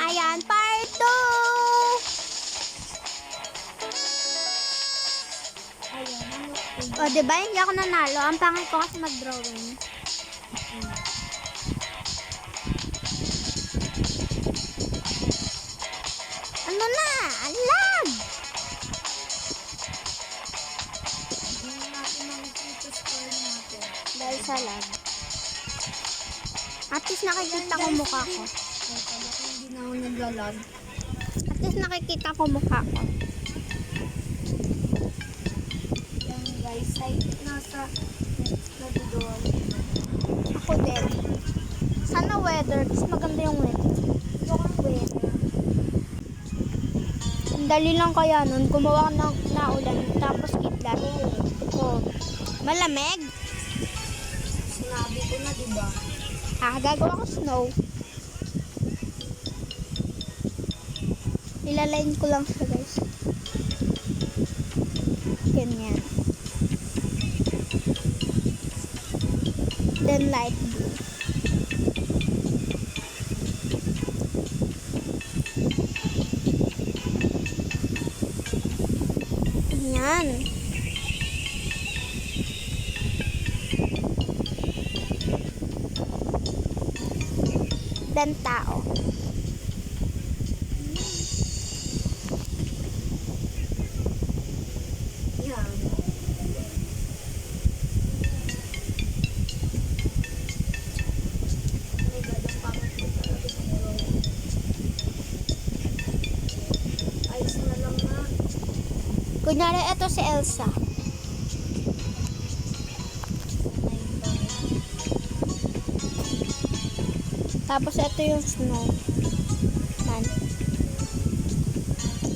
Ayan, part 2! O, diba? Hindi ako nanalo. Ang pangit ko kasi mag-drawing. Ano na? Alam! Dahil sa lag. At least nakikita ko mukha ko. Hindi na ako naglalag. At least nakikita ko mukha ko. Yan guys, ay nasa doon. Ako din. Sana weather. Kasi maganda yung weather. Mukhang weather. Ang dali lang kaya nun. Gumawa ng naulan. Tapos kidlat. Oh. Malamig. Sinabi ko na, diba? Gagawa ko snow. Ilalain ko lang siya, guys. Ganyan. Then light blue. Ganyan. Then tao. Yan. May gadang pangat ko talaga sa drawing. Ayos na lang na. Kunyari, ito si Elsa. Tapos ito yung snow. Man.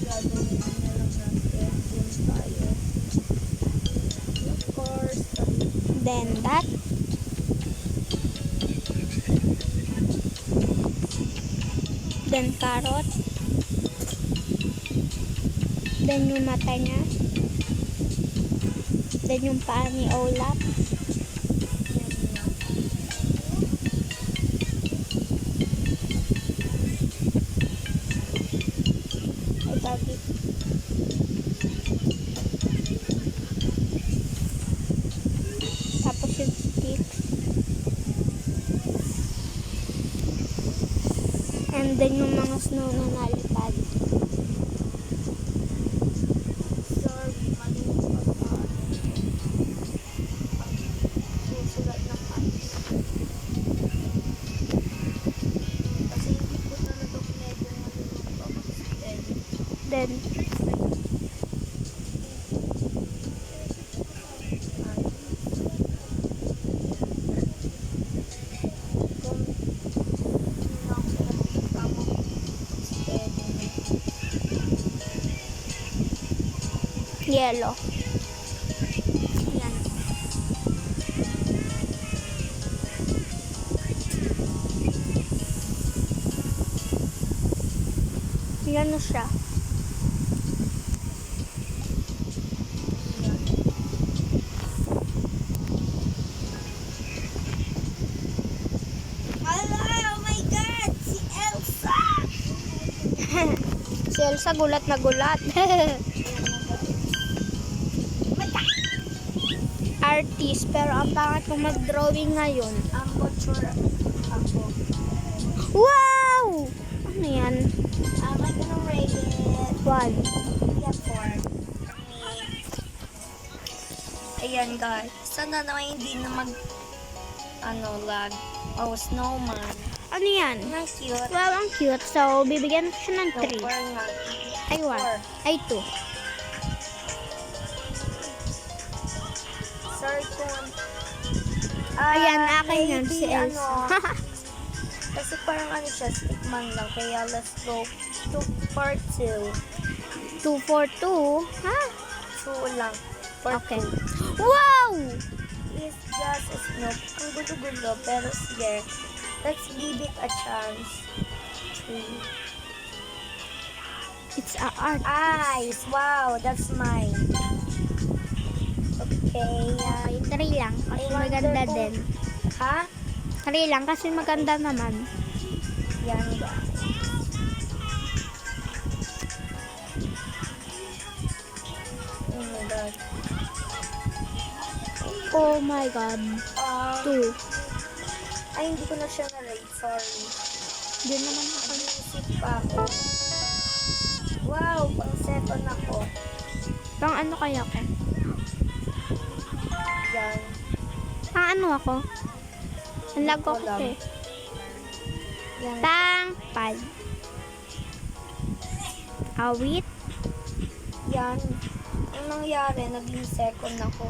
Gagawin na lang natin. Dun tayo. Of course. Then that. Then carrot. Then yung mata niya. Then yung paa ni Olaf. Ay, bagay. Tapos yung sticks. And then yung mga snow na nalipad. Sorry, mali yung susulat ng panis. Kasi hindi ko talaga medyo malulong pa mag-spell. Then, yellow. Yan. Yan na siya. Oh my God! Si Elsa! Si Elsa gulat na gulat. Artist, pero ang pangit kong mag-drawing ngayon. Ang butcher ako. Wow! Ano yan? I'm gonna rate it. 1. Yeah, 4. Ayan guys. Sana naman hindi na lag. Oh, snowman. Ano yan? Ang cute. Wow, ang cute. So, bibigyan ko siya ng No, 3. 4 nga. Ay, 1. Ay, 2. Sorry kung... Ayan, akin yan, si Elsa. Kasi parang ano siya, stickman lang. Kaya let's go to part 2. 2 for 2. Ha? 2 lang. Part Okay. 2. Wow! It's just a snow. Ang gulo-gulo, pero sige. Let's give it a chance. 3. It's a art. Eyes! Wow, that's mine. Okay, Ay, 3 lang. Kasi I wonder maganda kung- din. Ha? 3 lang kasi maganda naman. Yan guys. Oh my god. Oh my God. Ah, 2. ay, hindi ko na siya na-rate. Sorry. Di naman ako. Nag-iisip pa ako. Wow, pang second ako. Pang ano kaya ko? Yan. Pang ano ako? Ang lag ko Wala. kasi. Yan. Pang 5. Awit. Yan. Ang nangyari, naging second ako.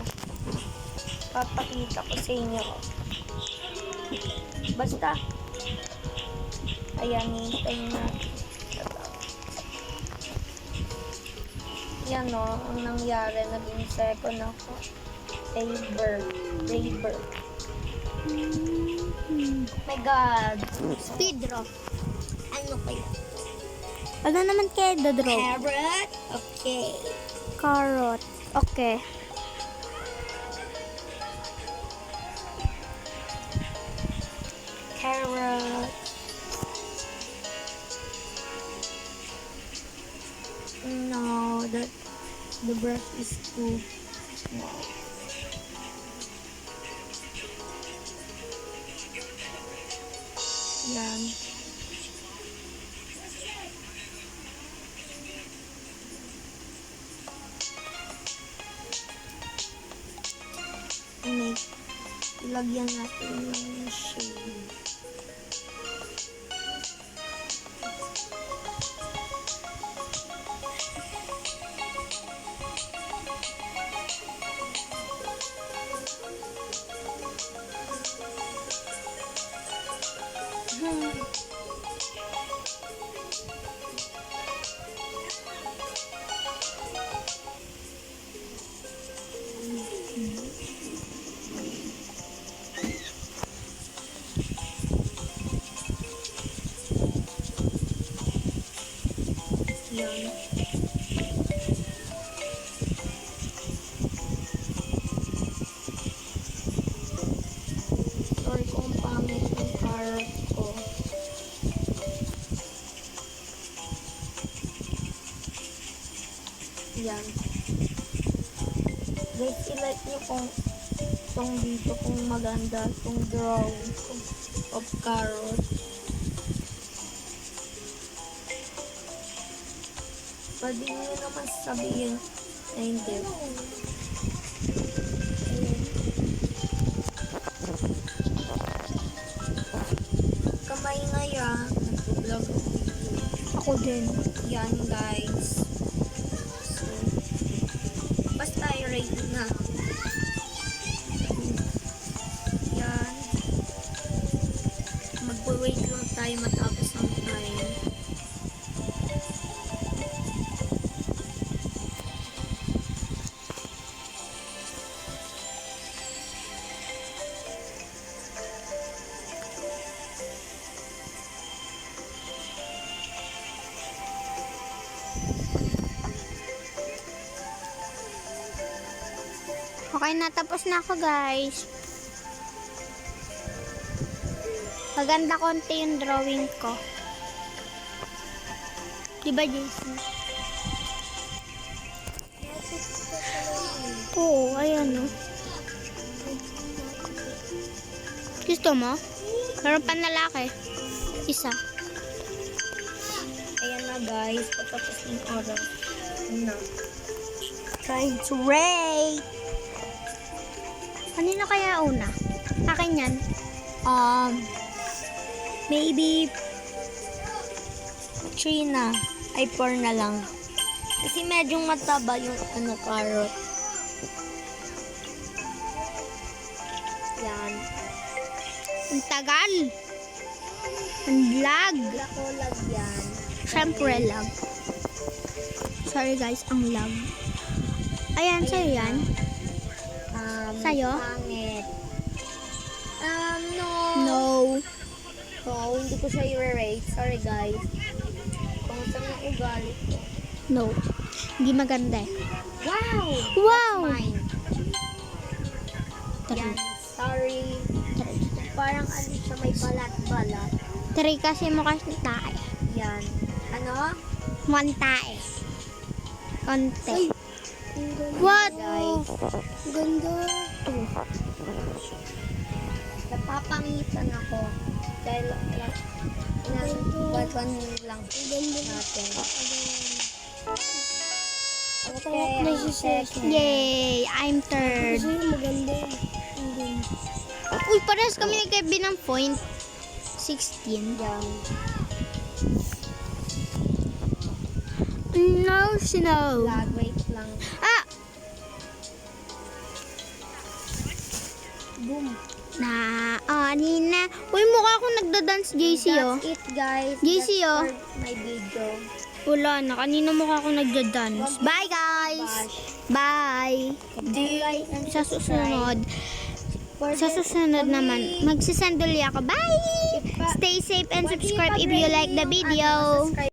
Papakita ko sa inyo. Basta. Ayan, hintayin natin. Yan o, ang nangyari, naging second ako. Raver. Oh my God. Speed draw. Ano kaya? Ano naman kaya draw? Carrot? Okay. Carrot. Okay. Carrot. No, the brush is too small. Yan. Ilagyan natin yung shade. Yan. Sorry kung pangit yung carrot ko. Yan. Guys, i-like nyo kung itong dito kung maganda itong drawing ko of carrot. Pwede nyo naman sabihin na hindi. Kamay na yan. Nag-vlog ako video. Ako din. Yan guys. So, basta i-rate na. Yan. Magpa-wait lang tayo matapos ng time. Okay, natapos na ako guys. Maganda konti yung drawing ko. Diba, Jason? Oo, ayan o. Gusto mo? Meron pa na laki. Isa. Ayan na guys. Patapos ng oras. Na. Time to rate. Kanino kaya una? Akin yan. Maybe 3 na. Ay 4 na lang. Kasi medyo mataba yung carrot. Yan. Ang tagal. Ang lag. Ako lagyan. Siyempre lag. Sorry guys, ang lag. Ayan, sa'yo yan. Sa'yo? Pangit. No. No. No, hindi ko siya i-rate. Sorry guys. Kung saan yung ugali ko. No. Hindi maganda eh. Wow! Wow! Mine. Tara. Yan. Sorry. Parang ano siya may balat-balat. 3 kasi mukha siyang tae. Yan. Ano? Mukhang tae. Konti. Ay, What? guys. Ganda. Napapangitan ako. Dahil ilang buwan lang natin. Okay, I'm second. Yay! I'm third. maganda. Uy, parehas kami ni Kevin ng point. 16. Yan. No, snow. Wait lang. Ah! Boom. Na, na. Uy, mukha akong nagda-dance, JC, oh. That's it, guys. JC, That's oh. for my video. Wala na, kanina mukha akong nagda-dance. Bye, guys! Bye! Do you like and Sa susunod. For Sa the- susunod kami- naman, magsisenduli ako. Bye! Stay safe and subscribe if you like the video. Subscribe